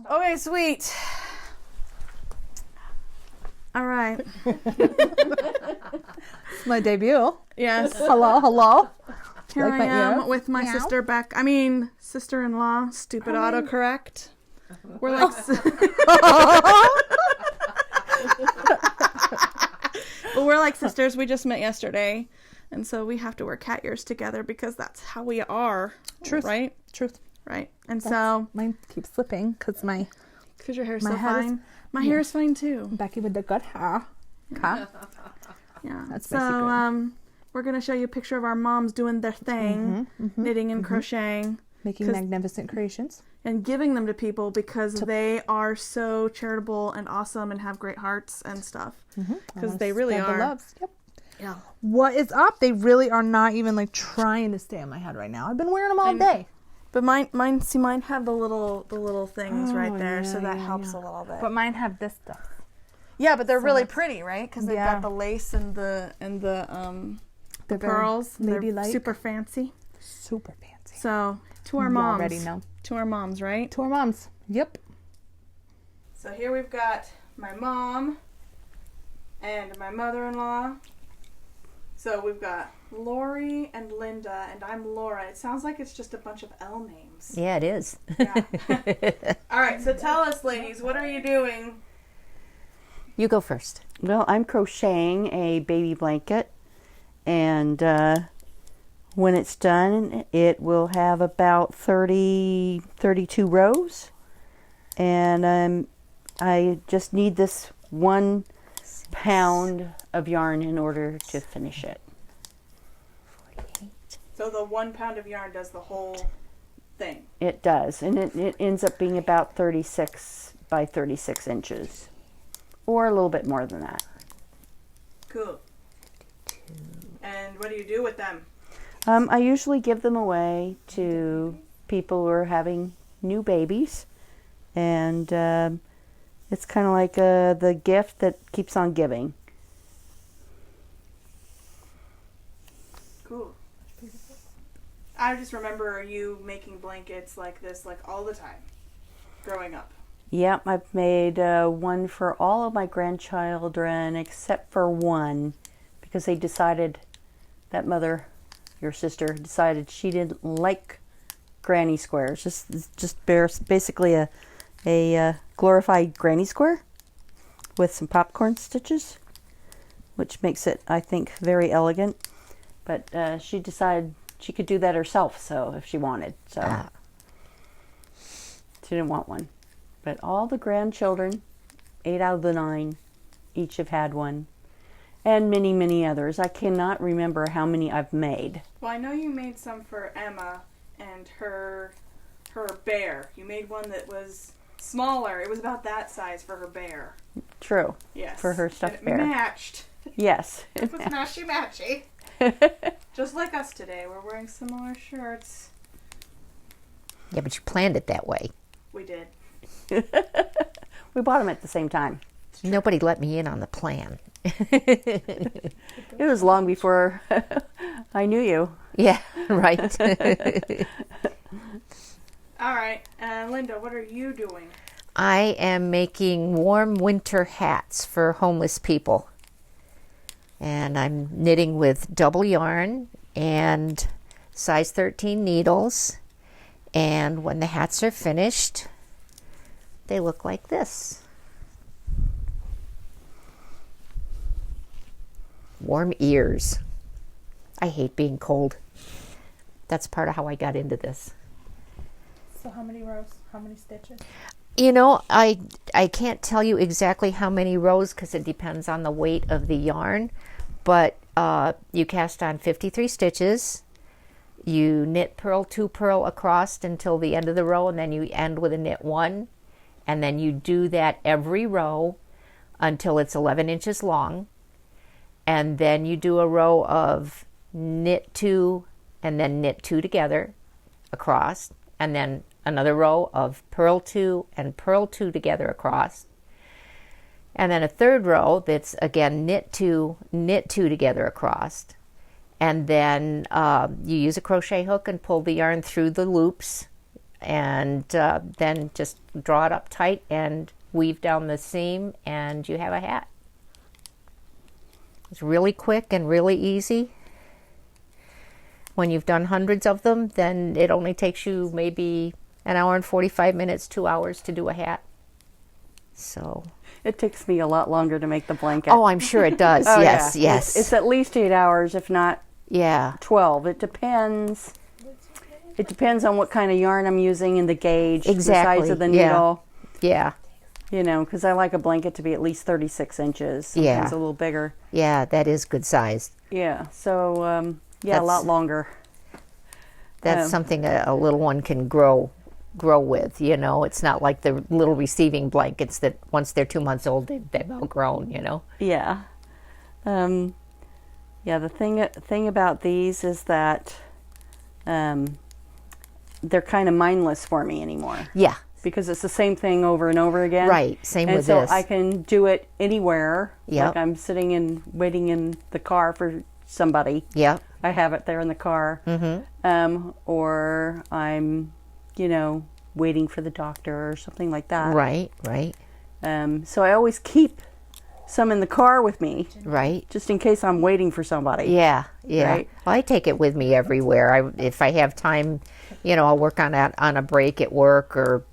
Okay, sweet. All right. It's my debut. Yes. Hello. Here Like I my am ear? with my Meow. sister Becca. I mean, sister-in-law. Stupid autocorrect. We're like, but we're like sisters. We just met yesterday, and so we have to wear cat ears together because that's how we are. Truth. Right. Truth. Right. And so, Mine keeps slipping because my your hair's my so head is- fine. My hair is fine too. Becky with the good hair. Okay. Yeah. That's so, my secret. we're gonna show you a picture of our moms doing their thing, knitting and crocheting. Making 'Cause- magnificent creations. And giving them to people because they are so charitable and awesome and have great hearts and stuff. Because they really Spread are. the loves. Yep. Yeah. What is up? They really are not even like trying to stay on my head right now. I've been wearing them all day. But mine have the little things right there, yeah, so that yeah, helps yeah. a little bit. But mine have this stuff. yeah, but they're really pretty, right? Because they've Yeah. got the lace and the They're very pearls. They're ladylike. super fancy. Super fancy. So to our You moms, already know. to our moms, right? To our moms. Yep. So here we've got my mom and my mother-in-law. So we've got Lori and Linda, and I'm Laura. It sounds like it's just a bunch of L names. Yeah, it is. Yeah. All right, so tell us, ladies, what are you doing? You go first. Well, I'm crocheting a baby blanket, and when it's done, it will have about 32 rows, and I just need this 1 pound of yarn in order to finish it. So the 1 pound of yarn does the whole thing. It does, and it ends up being about 36 by 36 inches, or a little bit more than that. Cool. And what do you do with them? I usually give them away to people who are having new babies, and it's kind of like the gift that keeps on giving. Cool. I just remember you making blankets like this like all the time growing up. Yep, I've made one for all of my grandchildren except for one, because they decided, that mother, your sister, decided she didn't like granny squares. Just basically a glorified granny square with some popcorn stitches, which makes it, I think, very elegant. But she decided she could do that herself, so if she wanted. So she didn't want one. But all the grandchildren, 8 out of the 9, each have had one. And many, many others. I cannot remember how many I've made. Well, I know you made some for Emma and her bear. You made one that was smaller. It was about that size for her bear. True. Yes. For her stuffed and it bear. matched. Yes. It was matchy-matchy. Just like us today. We're wearing similar shirts. Yeah, but you planned it that way. We did. We bought them at the same time. Nobody let me in on the plan. It was long before I knew you. Yeah, right. All right. Linda, what are you doing? I am making warm winter hats for homeless people. And I'm knitting with double yarn and size 13 needles. And when the hats are finished, they look like this. Warm ears. I hate being cold. That's part of how I got into this. So how many rows? How many stitches? You know, I can't tell you exactly how many rows because it depends on the weight of the yarn, but you cast on 53 stitches. You knit purl 2 purl across until the end of the row, and then you end with a knit 1, and then you do that every row until it's 11 inches long, and then you do a row of knit 2 and then knit 2 together across, and then another row of purl 2 and purl 2 together across, and then a third row that's again knit 2 together across, and then you use a crochet hook and pull the yarn through the loops and then just draw it up tight and weave down the seam, and you have a hat. It's really quick and really easy. When you've done hundreds of them, then it only takes you maybe an hour and 45 minutes, 2 hours to do a hat. So It takes me a lot longer to make the blanket. oh, I'm sure it does. Oh, Yes, yeah. yes. It's at least 8 hours, if not yeah. 12. It depends. It depends on what kind of yarn I'm using and the gauge, Exactly. the size of the Yeah. needle. Yeah. You know, because I like a blanket to be at least 36 inches. Sometimes Yeah. a little bigger. Yeah, that is good size. Yeah. So, yeah, a That's- lot longer. That's something a little one can grow with, you know. It's not like the little receiving blankets that once they're 2 months old, they've outgrown, you know. Yeah. Yeah, the thing about these is that they're kind of mindless for me anymore. Yeah, Because it's the same thing over and over again. right. Same And with so this. I can do it anywhere. Yep. Like I'm sitting and waiting in the car for somebody. Yep. I have it there in the car. Mm-hmm. Or I'm, you know, waiting for the doctor or something like that. Right, right, So I always keep some in the car with me, right. just in case I'm waiting for somebody. Yeah, yeah. Right. Well, I take it with me everywhere. If I have time, you know, I'll work on a break at work, or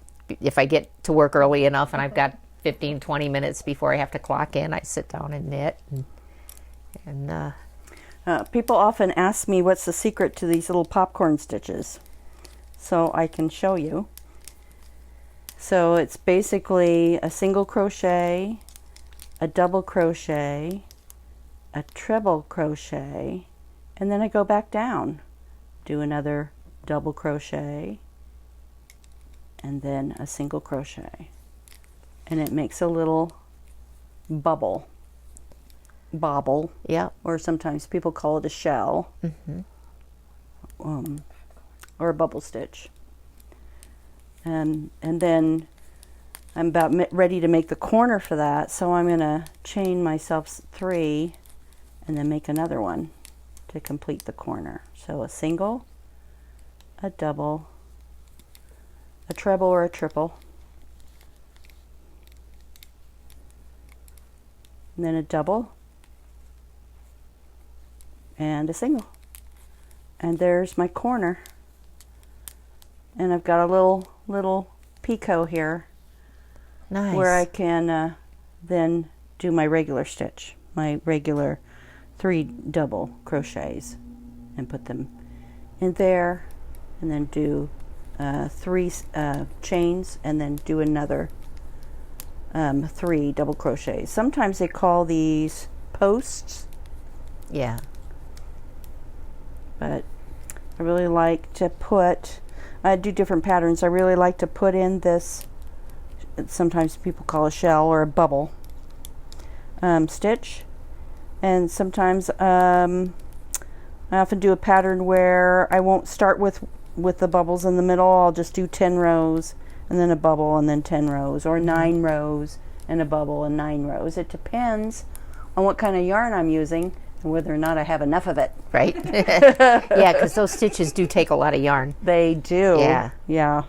if I get to work early enough and I've got 15, 20 minutes before I have to clock in, I sit down and knit. And People often ask me what's the secret to these little popcorn stitches. So I can show you. So it's basically a single crochet, a double crochet, a treble crochet, and then I go back down, do another double crochet, and then a single crochet. And it makes a little bobble, yeah, or sometimes people call it a shell, or a bubble stitch. And then I'm about ready to make the corner for that, so I'm going to chain myself 3 and then make another one to complete the corner. So a single, a double, a treble or a triple, and then a double, and a single. And there's my corner. And I've got a little picot here nice. where I can then do my regular stitch, my regular 3 double crochets, and put them in there, and then do 3 chains, and then do another 3 double crochets. Sometimes they call these posts, Yeah, but I really like to put, I do different patterns. I really like to put in this, sometimes people call a shell or a bubble stitch, and sometimes I often do a pattern where I won't start with the bubbles in the middle. I'll just do 10 rows and then a bubble and then 10 rows, or 9 rows and a bubble and 9 rows. It depends on what kind of yarn I'm using and whether or not I have enough of it. right. Yeah, because those stitches do take a lot of yarn. They do. Yeah. Yeah.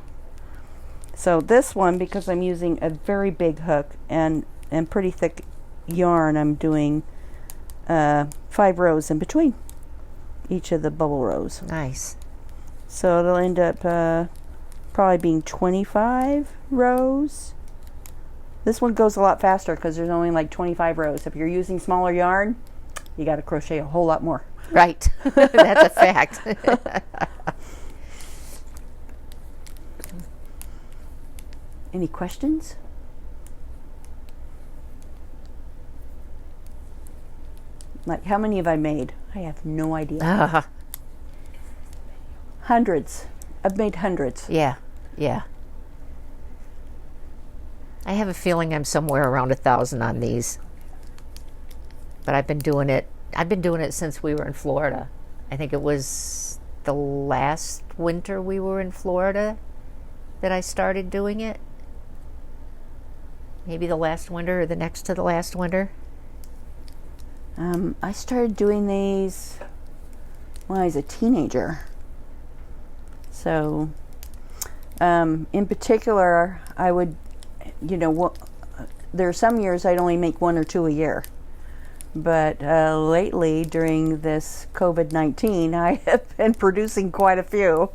So this one, because I'm using a very big hook and pretty thick yarn, I'm doing 5 rows in between each of the bubble rows. Nice. So it'll end up probably being 25 rows. This one goes a lot faster because there's only like 25 rows. If you're using smaller yarn, you got to crochet a whole lot more. Right. That's a fact. Any questions? Like, how many have I made? I have no idea. Hundreds. I've made hundreds. Yeah, yeah. I have a feeling I'm somewhere around 1,000 on these. But I've been doing it since we were in Florida. I think it was the last winter we were in Florida that I started doing it. Maybe the last winter or the next to the last winter. I started doing these when I was a teenager. So, In particular, I would, there are some years I'd only make 1 or 2 a year. But lately, during this COVID-19, I have been producing quite a few.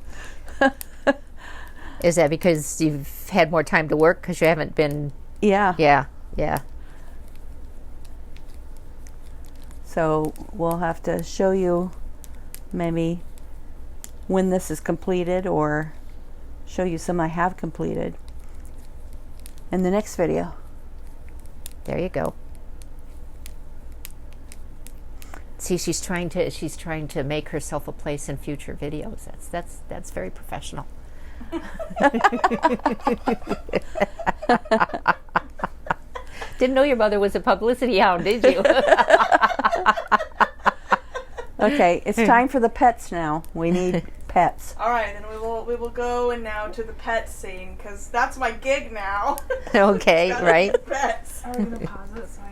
Is that because you've had more time to work because you haven't been? Yeah. Yeah. So we'll have to show you maybe when this is completed, or show you some I have completed in the next video. There you go. See, she's trying to make herself a place in future videos. That's very professional. Didn't know your mother was a publicity hound, did you? Okay, it's time for the pets now. We need pets. All right, then we will go and now to the pet scene because that's my gig now. Okay, Gotta right. get Pets. Are we gonna pause it? So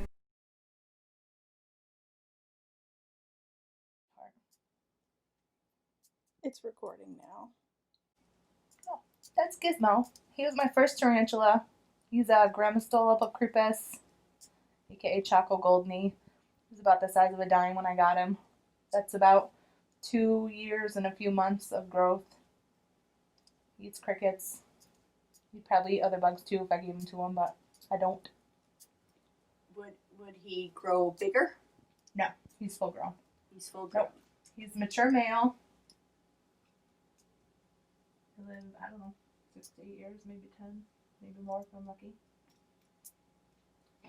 it's recording now. Oh, that's Gizmo. He was my first tarantula. He's a Grammostola pocrypus, aka Choco Goldney. He's about the size of a dime when I got him. That's about 2 years and a few months of growth. He eats crickets. He'd probably eat other bugs too if I gave him to him, but I don't. Would he grow bigger? No, he's full grown. He's full grown. Nope. He's a mature male. He'll live, I don't know, 6 to 8 years, maybe 10, maybe more if I'm lucky.